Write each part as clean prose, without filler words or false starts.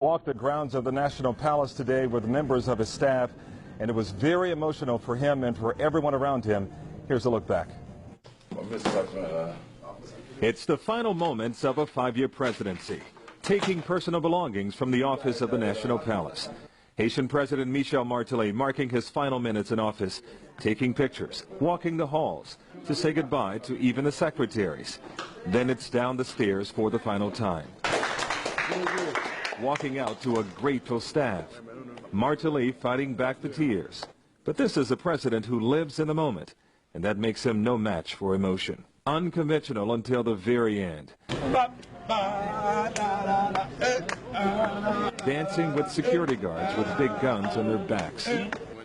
Walked the grounds of the National Palace today with members of his staff, and it was very emotional for him and for everyone around him. Here's a look back. It's the final moments of a 5-year presidency, taking personal belongings from the office of the National Palace. Haitian President Michel Martelly marking his final minutes in office, taking pictures, walking the halls to say goodbye to even the secretaries. Then it's down the stairs for the final time. Walking out to a grateful staff. Martelly fighting back the tears. But this is a president who lives in the moment, and that makes him no match for emotion. Unconventional until the very end. Dancing with security guards with big guns on their backs.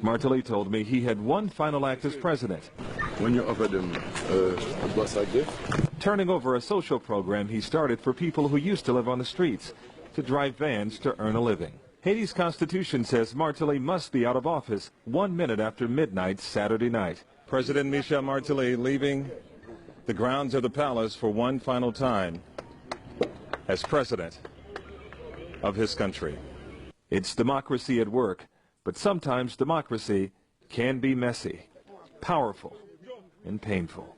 Martelly told me he had one final act as president. When you offer them a bus like this? Turning over a social program he started for people who used to live on the streets, to drive vans to earn a living. Haiti's constitution says Martelly must be out of office 1 minute after midnight Saturday night. President Michel Martelly leaving the grounds of the palace for one final time as president of his country. It's democracy at work, but sometimes democracy can be messy, powerful, and painful.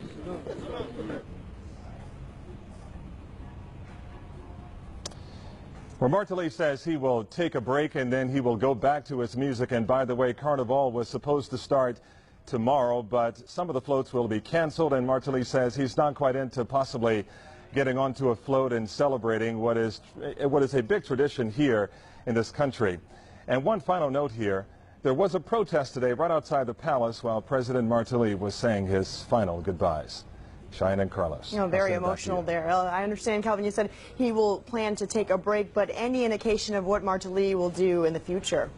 Well, Martelly says he will take a break and then he will go back to his music. And by the way, Carnival was supposed to start tomorrow, but some of the floats will be canceled. And Martelly says he's not quite into possibly getting onto a float and celebrating what is a big tradition here in this country. And one final note here, there was a protest today right outside the palace while President Martelly was saying his final goodbyes. Cheyenne and Carlos. You know, very emotional there. I understand, Calvin, you said he will plan to take a break, but any indication of what Martelly will do in the future?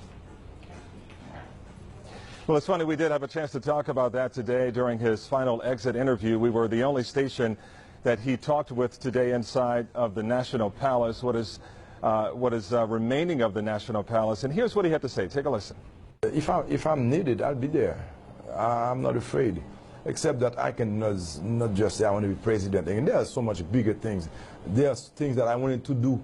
Well, it's funny, we did have a chance to talk about that today during his final exit interview. We were the only station that he talked with today inside of the National Palace, what is remaining of the National Palace. And here's what he had to say. Take a listen. If I'm needed, I'll be there. I'm not afraid. Except that I can not just say I want to be president. And there are so much bigger things. There are things that I wanted to do.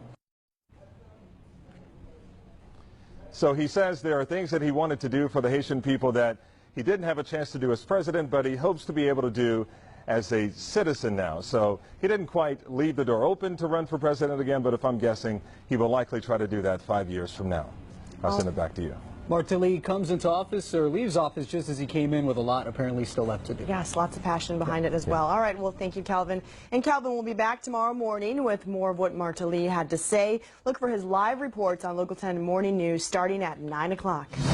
So he says there are things that he wanted to do for the Haitian people that he didn't have a chance to do as president, but he hopes to be able to do as a citizen now. So he didn't quite leave the door open to run for president again, but if I'm guessing, he will likely try to do that 5 years from now. I'll send it back to you. Martelly comes into office or leaves office just as he came in, with a lot apparently still left to do. Yes, lots of passion behind it as well. All right, well, thank you, Calvin. And Calvin will be back tomorrow morning with more of what Martelly had to say. Look for his live reports on Local 10 Morning News starting at 9 o'clock.